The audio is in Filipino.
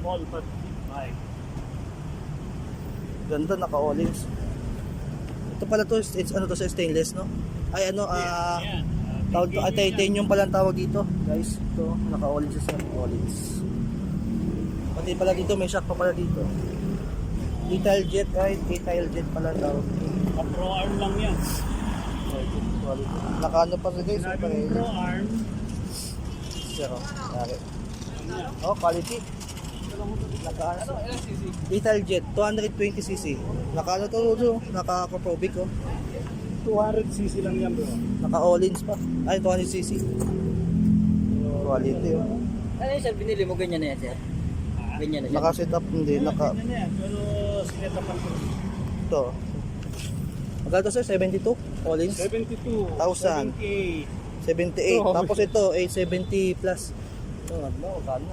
Small but big bike. Ganda, naka-Olins. Ito pala to, it's ano to sa stainless, no? Ay ano, Yan. tawag to, titanium pala ang tawag dito. Guys, ito, naka-Olins siya, Olins. Pati pala dito, may shock pa pala dito. E-tile jet, right? E-tile jet pala tawag. Pro arm lang yan. Naka-ano pa sa guys, Sinabi ng pro arm. zero. Oh, quality. Naka-ano? E-tile jet, 220cc. Naka-ano to, naka-probic, oh. 200cc lang yan, bro. Naka-Olins pa. Ay, 200cc. Quality, oh. Ano yung sir, binili mo ganyan na yan sir? Ganyan na siya? Naka-set up, hindi, naka... Ganyan na yan, pero sinetapan ko. Ito. Magkano to sir? 72? Olins? 72. 1,000. 78. 78. Tapos ito, 870 plus. Ito, ano, magkano?